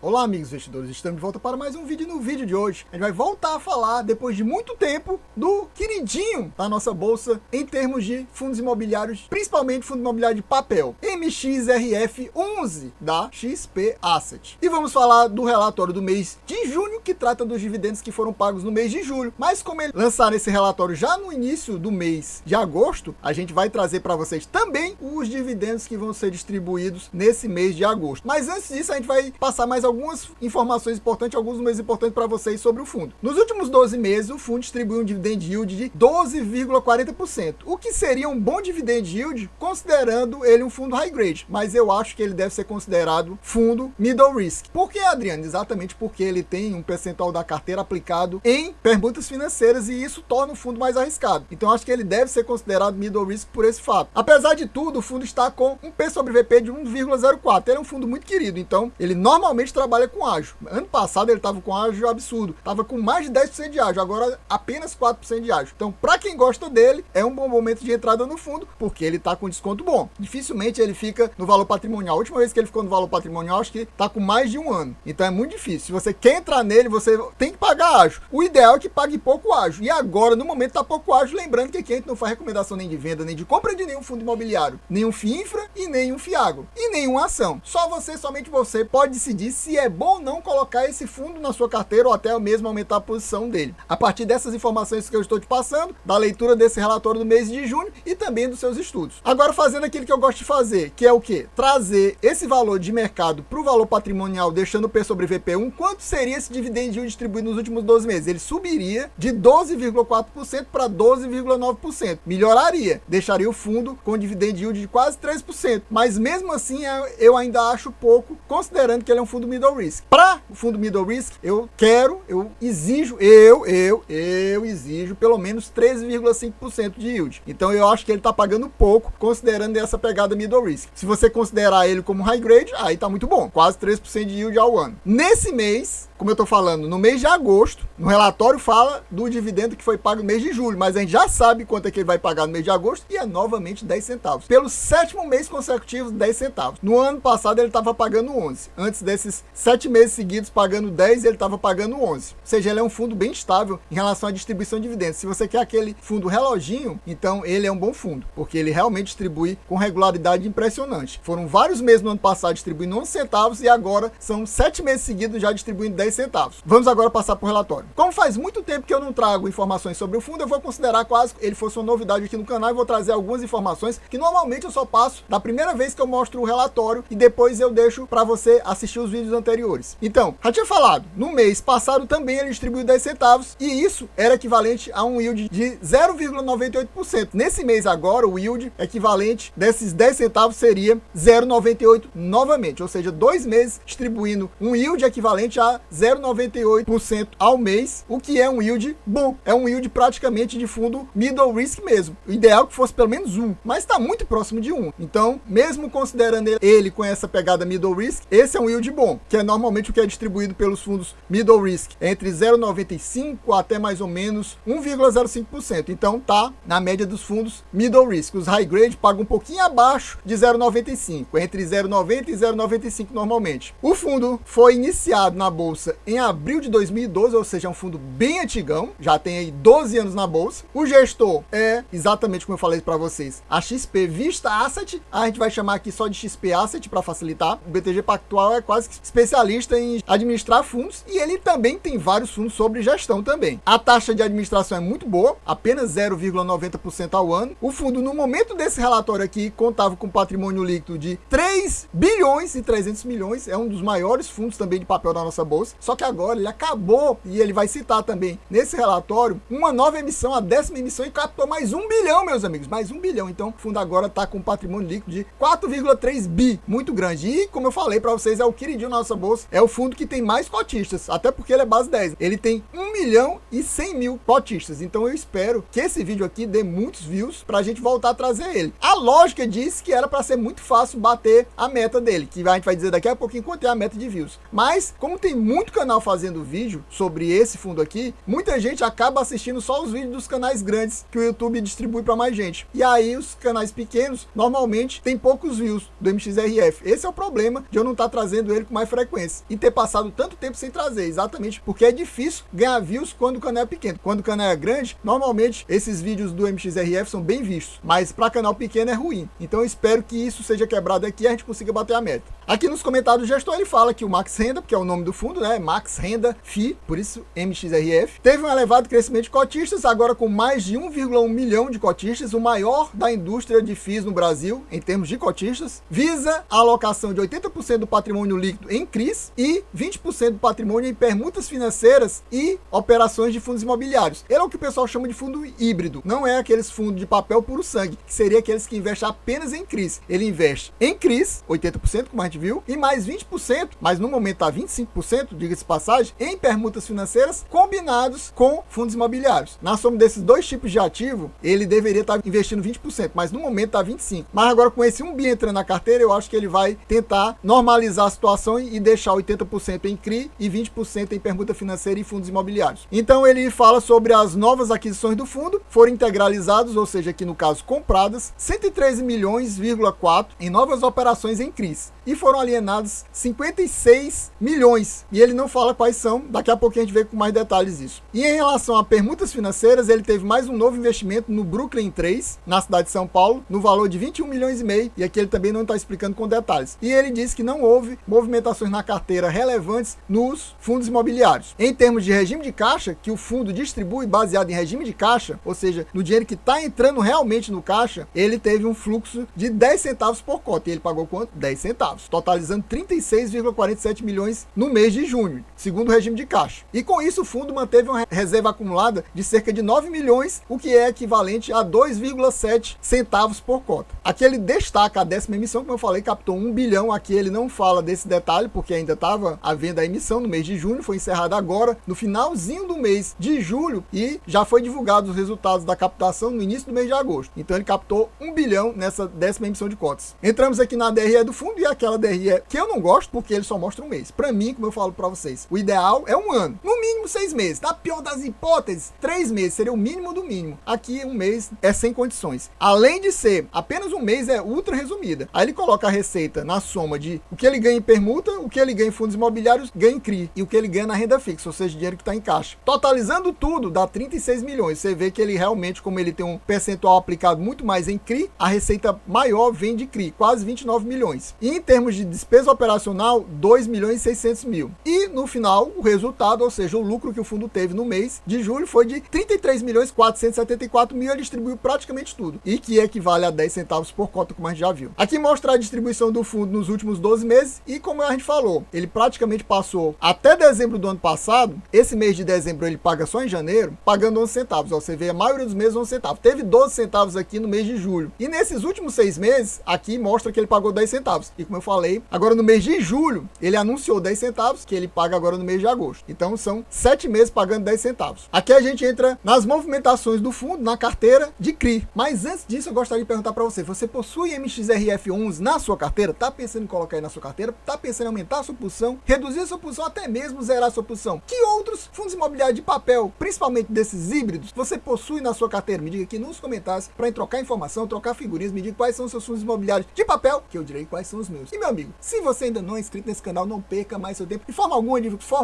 Olá amigos investidores, estamos de volta para mais um vídeo. No vídeo de hoje a gente vai voltar a falar, depois de muito tempo, do queridinho da nossa bolsa em termos de fundos imobiliários, principalmente fundo imobiliário de papel, MXRF11 da XP Asset. E vamos falar do relatório do mês de junho, que trata dos dividendos que foram pagos no mês de julho. Mas como eles lançaram esse relatório já no início do mês de agosto, a gente vai trazer para vocês também os dividendos que vão ser distribuídos nesse mês de agosto. Mas antes disso, a gente vai passar mais algumas informações importantes, alguns números importantes para vocês sobre o fundo. Nos últimos 12 meses, o fundo distribuiu um dividend yield de 12,40%, o que seria um bom dividend yield, considerando ele um fundo high grade, mas eu acho que ele deve ser considerado fundo middle risk. Por que, Adriano? Exatamente porque ele tem um percentual da carteira aplicado em permutas financeiras e isso torna o fundo mais arriscado. Então, acho que ele deve ser considerado middle risk por esse fato. Apesar de tudo, o fundo está com um P sobre VP de 1,04. Ele é um fundo muito querido, então ele normalmente trabalha com ágio. Ano passado ele estava com ágio absurdo, estava com mais de 10% de ágio, agora apenas 4% de ágio. Então, para quem gosta dele, é um bom momento de entrada no fundo, porque ele está com desconto bom. Dificilmente ele fica no valor patrimonial. A última vez que ele ficou no valor patrimonial, acho que está com mais de um ano. Então é muito difícil. Se você quer entrar nele, você tem que pagar ágio. O ideal é que pague pouco ágio. E agora, no momento, está pouco ágio. Lembrando que aqui a gente não faz recomendação nem de venda, nem de compra de nenhum fundo imobiliário, nenhum FIINFRA e nenhum FIAGRO. E nenhuma ação. Somente você pode decidir se é bom ou não colocar esse fundo na sua carteira ou até mesmo aumentar a posição dele. A partir dessas informações que eu estou te passando, da leitura desse relatório do mês de junho e também dos seus estudos. Agora, fazendo aquilo que eu gosto de fazer, que é o quê? Trazer esse valor de mercado para o valor patrimonial, deixando o P sobre VP1. Quanto seria esse dividend yield distribuído nos últimos 12 meses? Ele subiria de 12,4% para 12,9%. Melhoraria. Deixaria o fundo com dividend yield de quase 3%. Mas mesmo assim, eu ainda acho pouco, considerando que ele é um fundo middle risk. Para o fundo middle risk, eu exijo pelo menos 13,5% de yield. Então eu acho que ele está pagando pouco, considerando essa pegada middle risk. Se você considerar ele como high grade, aí tá muito bom, quase 3% de yield ao ano. Nesse mês, como eu tô falando, no mês de agosto, no relatório fala do dividendo que foi pago no mês de julho, mas a gente já sabe quanto é que ele vai pagar no mês de agosto e é novamente 10 centavos. Pelo sétimo mês consecutivo, 10 centavos. No ano passado ele estava pagando 11. Antes desses 7 meses seguidos pagando 10, ele estava pagando 11. Ou seja, ele é um fundo bem estável em relação à distribuição de dividendos. Se você quer aquele fundo reloginho, então ele é um bom fundo, porque ele realmente distribui com regularidade impressionante. Foram vários meses no ano passado distribuindo 11 centavos e agora são 7 meses seguidos já distribuindo 10 centavos. Vamos agora passar para o relatório. Como faz muito tempo que eu não trago informações sobre o fundo, eu vou considerar quase que ele fosse uma novidade aqui no canal e vou trazer algumas informações que normalmente eu só passo da primeira vez que eu mostro o relatório e depois eu deixo para você assistir os vídeos anteriores. Então, já tinha falado, no mês passado também ele distribuiu 10 centavos e isso era equivalente a um yield de 0,98%. Nesse mês agora, o yield equivalente desses 10 centavos seria 0,98 novamente, ou seja, 2 meses distribuindo um yield equivalente a 0,98% ao mês, o que é um yield bom. É um yield praticamente de fundo middle risk mesmo. O ideal é que fosse pelo menos 1, mas está muito próximo de 1. Então, mesmo considerando ele com essa pegada middle risk, esse é um yield bom, que é normalmente o que é distribuído pelos fundos middle risk, entre 0,95 até mais ou menos 1,05%. Então, tá na média dos fundos middle risk. Os high grade pagam um pouquinho abaixo de 0,95, entre 0,90 e 0,95 normalmente. O fundo foi iniciado na bolsa em abril de 2012, ou seja, é um fundo bem antigão, já tem aí 12 anos na bolsa. O gestor é exatamente como eu falei para vocês, a XP Vista Asset, a gente vai chamar aqui só de XP Asset para facilitar. O BTG Pactual é quase que especialista em administrar fundos e ele também tem vários fundos sobre gestão também. A taxa de administração é muito boa, apenas 0,90% ao ano. O fundo, no momento desse relatório aqui, contava com patrimônio líquido de 3 bilhões e 300 milhões, é um dos maiores fundos também de papel da nossa bolsa, só que agora ele acabou, e ele vai citar também nesse relatório, uma nova emissão, a 10ª emissão, e captou mais 1 bilhão, meus amigos, mais 1 bilhão. Então, o fundo agora está com um patrimônio líquido de 4,3 bi, muito grande. E, como eu falei para vocês, é o queridinho da nossa bolsa, é o fundo que tem mais cotistas, até porque ele é base 10. Ele tem 1 milhão e 100 mil cotistas. Então, eu espero que esse vídeo aqui dê muitos views para a gente voltar a trazer ele. A lógica disse que era para ser muito fácil bater a meta dele, que a gente vai dizer daqui a pouquinho quanto é a meta de views. Mas, como tem muito canal fazendo vídeo sobre esse fundo aqui, muita gente acaba assistindo só os vídeos dos canais grandes que o YouTube distribui para mais gente. E aí os canais pequenos normalmente tem poucos views do MXRF. Esse é o problema de eu não estar trazendo ele com mais frequência e ter passado tanto tempo sem trazer, exatamente porque é difícil ganhar views quando o canal é pequeno. Quando o canal é grande, normalmente esses vídeos do MXRF são bem vistos, mas para canal pequeno é ruim. Então eu espero que isso seja quebrado aqui e a gente consiga bater a meta. Aqui nos comentários do gestor ele fala que o Max Renda, porque é o nome do fundo, né? Max Renda FI, por isso MXRF, teve um elevado crescimento de cotistas, agora com mais de 1,1 milhão de cotistas, o maior da indústria de FIIs no Brasil, em termos de cotistas, visa a alocação de 80% do patrimônio líquido em CRIs e 20% do patrimônio em permutas financeiras e operações de fundos imobiliários. Ele é o que o pessoal chama de fundo híbrido, não é aqueles fundos de papel puro sangue, que seria aqueles que investem apenas em CRIs. Ele investe em CRIs, 80%, como a gente viu, e mais 20%, mas no momento está 25%, diga-se passagem, em permutas financeiras combinados com fundos imobiliários. Na soma desses dois tipos de ativo, ele deveria estar investindo 20%, mas no momento está 25%. Mas agora com esse 1 bi entrando na carteira, eu acho que ele vai tentar normalizar a situação e deixar 80% em CRI e 20% em permuta financeira e fundos imobiliários. Então ele fala sobre as novas aquisições do fundo, foram integralizados, ou seja, aqui no caso compradas, 113 milhões,4 em novas operações em CRIs. E foram alienados 56 milhões. E ele não fala quais são, daqui a pouco a gente vê com mais detalhes isso. E em relação a permutas financeiras, ele teve mais um novo investimento no Brooklyn 3, na cidade de São Paulo, no valor de 21 milhões e meio, e aqui ele também não está explicando com detalhes. E ele diz que não houve movimentações na carteira relevantes nos fundos imobiliários. Em termos de regime de caixa, que o fundo distribui baseado em regime de caixa, ou seja, no dinheiro que está entrando realmente no caixa, ele teve um fluxo de 10 centavos por cota. E ele pagou quanto? 10 centavos, totalizando 36,47 milhões no mês de junho, segundo o regime de caixa. E com isso o fundo manteve uma reserva acumulada de cerca de 9 milhões, o que é equivalente a 2,7 centavos por cota. Aqui ele destaca a 10ª emissão, como eu falei, captou 1 bilhão. Aqui ele não fala desse detalhe, porque ainda estava à venda a emissão no mês de junho, foi encerrada agora, no finalzinho do mês de julho, e já foi divulgado os resultados da captação no início do mês de agosto. Então ele captou 1 bilhão nessa 10ª emissão de cotas. Entramos aqui na DRE do fundo, e aquela DRE que eu não gosto, porque ele só mostra um mês. Para mim, como eu falo para vocês, o ideal é um ano, no mínimo 6 meses. Na pior das hipóteses, 3 meses seria o mínimo do mínimo. Aqui um mês é sem condições. Além de ser apenas um mês, é ultra resumida. Aí ele coloca a receita na soma de o que ele ganha em permuta, o que ele ganha em fundos imobiliários, ganha em CRI, e o que ele ganha na renda fixa, ou seja, dinheiro que está em caixa. Totalizando tudo, dá 36 milhões. Você vê que ele realmente, como ele tem um percentual aplicado muito mais em CRI, a receita maior vem de CRI, quase 29 milhões. E em termos de despesa operacional, 2 milhões e 600 mil. E no final, o resultado, ou seja, o lucro que o fundo teve no mês de julho foi de 33 milhões 474 mil. Ele distribuiu praticamente tudo, e que equivale a 10 centavos por cota, como a gente já viu. Aqui mostra a distribuição do fundo nos últimos 12 meses, e como a gente falou, ele praticamente passou até dezembro do ano passado. Esse mês de dezembro ele paga só em janeiro, pagando 11 centavos. Ó, você vê a maioria dos meses 11 centavos. Teve 12 centavos aqui no mês de julho. E nesses últimos 6 meses, aqui mostra que ele pagou 10 centavos. E como eu falei, agora no mês de julho, ele anunciou 10 centavos, que ele paga agora no mês de agosto. Então são 7 meses pagando 10 centavos. Aqui a gente entra nas movimentações do fundo, na carteira de CRI. Mas antes disso, eu gostaria de perguntar para você, você possui MXRF11 na sua carteira? Tá pensando em colocar aí na sua carteira? Tá pensando em aumentar a sua posição, reduzir a sua posição, até mesmo zerar a sua posição? Que outros fundos imobiliários de papel, principalmente desses híbridos, você possui na sua carteira? Me diga aqui nos comentários para trocar informação, trocar figurinhas. Me diga quais são os seus fundos imobiliários de papel, que eu direi quais são os meus. E meu amigo, se você ainda não é inscrito nesse canal, não perca mais seu tempo de forma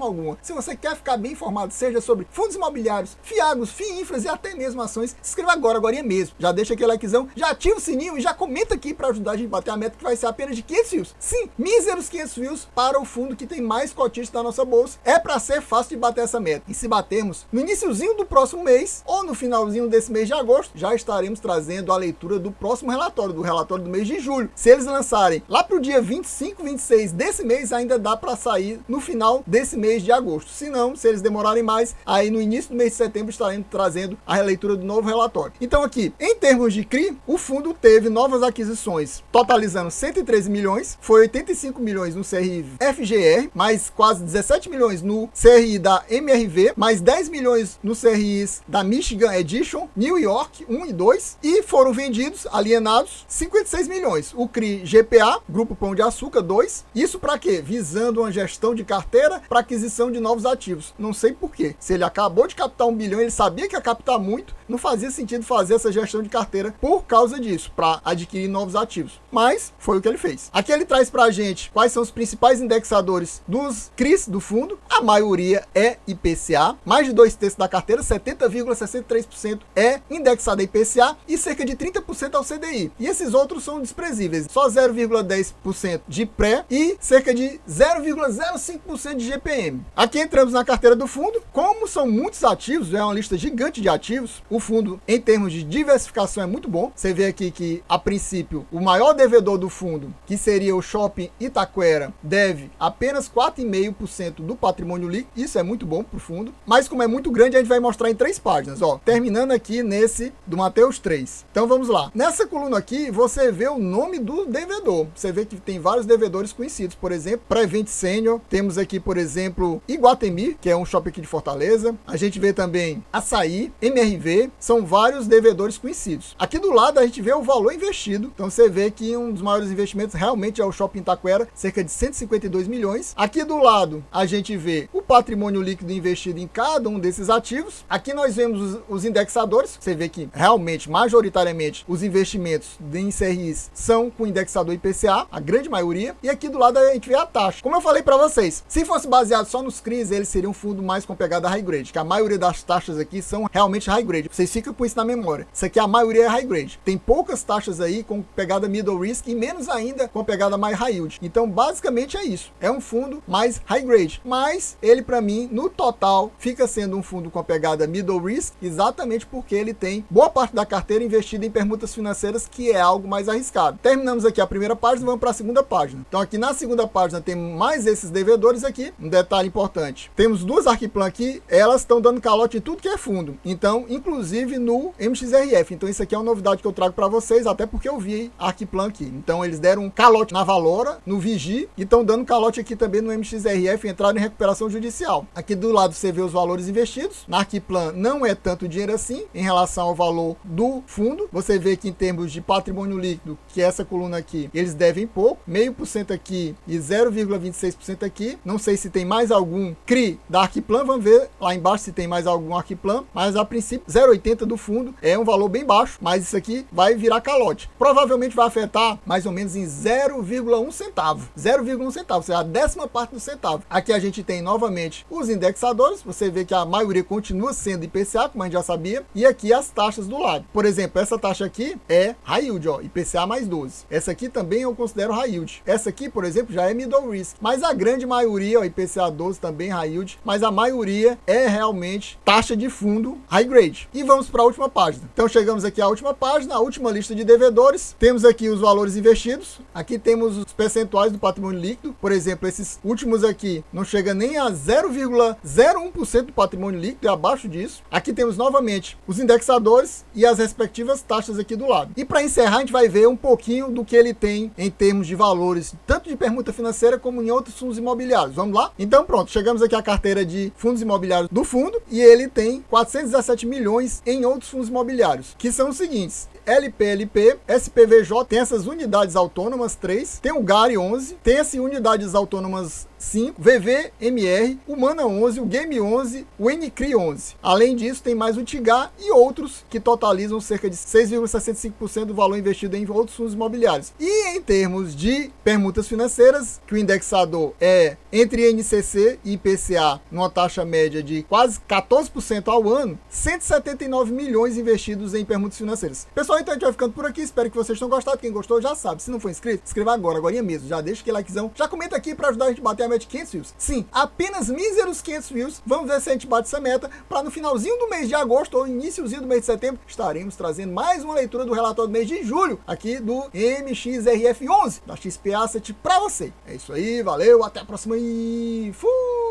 alguma. Se você quer ficar bem informado, seja sobre fundos imobiliários, fiagos, FIINFRAs e até mesmo ações, se inscreva agora mesmo. Já deixa aquele likezão, já ativa o sininho e já comenta aqui para ajudar a gente a bater a meta, que vai ser apenas de 500 views. Sim, míseros 500 views para o fundo que tem mais cotistas da nossa bolsa. É para ser fácil de bater essa meta. E se batermos no iniciozinho do próximo mês ou no finalzinho desse mês de agosto, já estaremos trazendo a leitura do próximo relatório, do relatório do mês de julho. Se eles lançarem lá para o dia 25, 26 desse mês, ainda dá para sair no final desse mês de agosto. Se não, se eles demorarem mais, aí no início do mês de setembro estaremos trazendo a releitura do novo relatório. Então aqui, em termos de CRI, o fundo teve novas aquisições, totalizando 113 milhões, foi 85 milhões no CRI FGR, mais quase 17 milhões no CRI da MRV, mais 10 milhões no CRIs da Michigan Edition, New York 1 e 2, e foram vendidos, alienados, 56 milhões. O CRI GPA, Grupo Pão de Açúcar 2, isso para quê? Visando uma gestão de carteira para aquisição de novos ativos. Não sei por quê. Se ele acabou de captar 1 bilhão, ele sabia que ia captar muito, não fazia sentido fazer essa gestão de carteira por causa disso, para adquirir novos ativos. Mas foi o que ele fez. Aqui ele traz para pra gente quais são os principais indexadores dos CRIs do fundo. A maioria é IPCA, mais de 2/3 da carteira, 70,63% é indexada a IPCA e cerca de 30% ao CDI. E esses outros são desprezíveis, só 0,10% de pré e cerca de 0,05% de GPM. Aqui entramos na carteira do fundo. Como são muitos ativos, é uma lista gigante de ativos, o fundo em termos de diversificação é muito bom. Você vê aqui que, a princípio, o maior devedor do fundo, que seria o Shopping Itaquera, deve apenas 4,5% do patrimônio líquido. Isso é muito bom para o fundo, mas como é muito grande, a gente vai mostrar em 3 páginas, ó, terminando aqui nesse do Mateus 3. Então vamos lá. Nessa coluna aqui, você vê o nome do devedor. Você vê que tem vários devedores conhecidos, por exemplo, Prevent Senior, temos aqui, por exemplo, Iguatemi, que é um shopping aqui de Fortaleza. A gente vê também Açaí, MRV, são vários devedores conhecidos. Aqui do lado a gente vê o valor investido. Então você vê que um dos maiores investimentos realmente é o Shopping Itaquera, cerca de 152 milhões. Aqui do lado a gente vê o patrimônio líquido investido em cada um desses ativos. Aqui nós vemos os indexadores. Você vê que realmente, majoritariamente, os investimentos em CRIs são com indexador IPCA, a grande maioria. E aqui do lado a gente vê a taxa. Como eu falei para vocês, se fosse baseado só nos CRIs, ele seria um fundo mais com pegada high grade, que a maioria das taxas aqui são realmente high grade. Vocês ficam com isso na memória. Isso aqui a maioria é high grade. Tem poucas taxas aí com pegada middle risk e menos ainda com pegada mais high yield. Então, basicamente é isso. É um fundo mais high grade. Mas ele, para mim, no total, fica sendo um fundo com a pegada middle risk, exatamente porque ele tem boa parte da carteira investida em permutas financeiras, que é algo mais arriscado. Terminamos aqui a primeira página, vamos para a segunda página. Então, aqui na segunda página tem mais esses devedores aqui. Um detalhe importante. Temos duas Arquiplan aqui, elas estão dando calote em tudo que é fundo. Então, inclusive no MXRF. Então, isso aqui é uma novidade que eu trago para vocês, até porque eu vi a Arquiplan aqui. Então, eles deram um calote na Valora, no Vigi, e estão dando calote aqui também no MXRF, entraram em recuperação judicial. Aqui do lado você vê os valores investidos. Na Arquiplan não é tanto dinheiro assim, em relação ao valor do fundo. Você vê que em termos de patrimônio líquido, que é essa coluna aqui, eles devem pouco, 0,5% aqui e 0,26% aqui. Não sei se tem mais algum CRI da Arquiplan, vamos ver lá embaixo se tem mais algum Arquiplan, mas a princípio 0,80 do fundo é um valor bem baixo, mas isso aqui vai virar calote. Provavelmente vai afetar mais ou menos em 0,1 centavo. 0,1 centavo, ou seja, a 10ª parte do centavo. Aqui a gente tem novamente os indexadores, você vê que a maioria continua sendo IPCA, como a gente já sabia, e aqui as taxas do lado. Por exemplo, essa taxa aqui é high yield, ó, IPCA mais 12. Essa aqui também eu considero high yield. Essa aqui, por exemplo, já é middle risk, mas a grande maioria, ó, IPCA 12 também high yield, mas a maioria é realmente taxa de fundo high grade. E vamos para a última página. Então chegamos aqui à última página, a última lista de devedores. Temos aqui os valores investidos. Aqui temos os percentuais do patrimônio líquido. Por exemplo, esses últimos aqui não chega nem a 0,01% do patrimônio líquido, é abaixo disso. Aqui temos novamente os indexadores e as respectivas taxas aqui do lado. E para encerrar, a gente vai ver um pouquinho do que ele tem em termos de valores, tanto de permuta financeira como em outros fundos imobiliários. Vamos lá? Então pronto, chegamos aqui à carteira de fundos imobiliários do fundo e ele tem 417 milhões em outros fundos imobiliários, que são os seguintes: LPLP, SPVJ, tem essas unidades autônomas 3, tem o GARI 11, tem essas unidades autônomas 5, VVMR, o Mana 11, o Game 11, o NCRI 11. Além disso, tem mais o TIGA e outros que totalizam cerca de 6,65% do valor investido em outros fundos imobiliários. E em termos de permutas financeiras, que o indexador é entre INCC e IPCA, numa taxa média de quase 14% ao ano, 179 milhões investidos em permutas financeiras. Pessoal, então a gente vai ficando por aqui, espero que vocês tenham gostado. Quem gostou já sabe, se não for inscrito, se inscreva agora mesmo, já deixa aquele likezão, já comenta aqui para ajudar a gente a bater a meta de 500 views. Sim, apenas míseros 500 views, vamos ver se a gente bate essa meta, para no finalzinho do mês de agosto ou iníciozinho do mês de setembro, estaremos trazendo mais uma leitura do relatório do mês de julho, aqui do MXRF 11, da XP Asset para você. É isso aí, valeu, até a próxima e fui!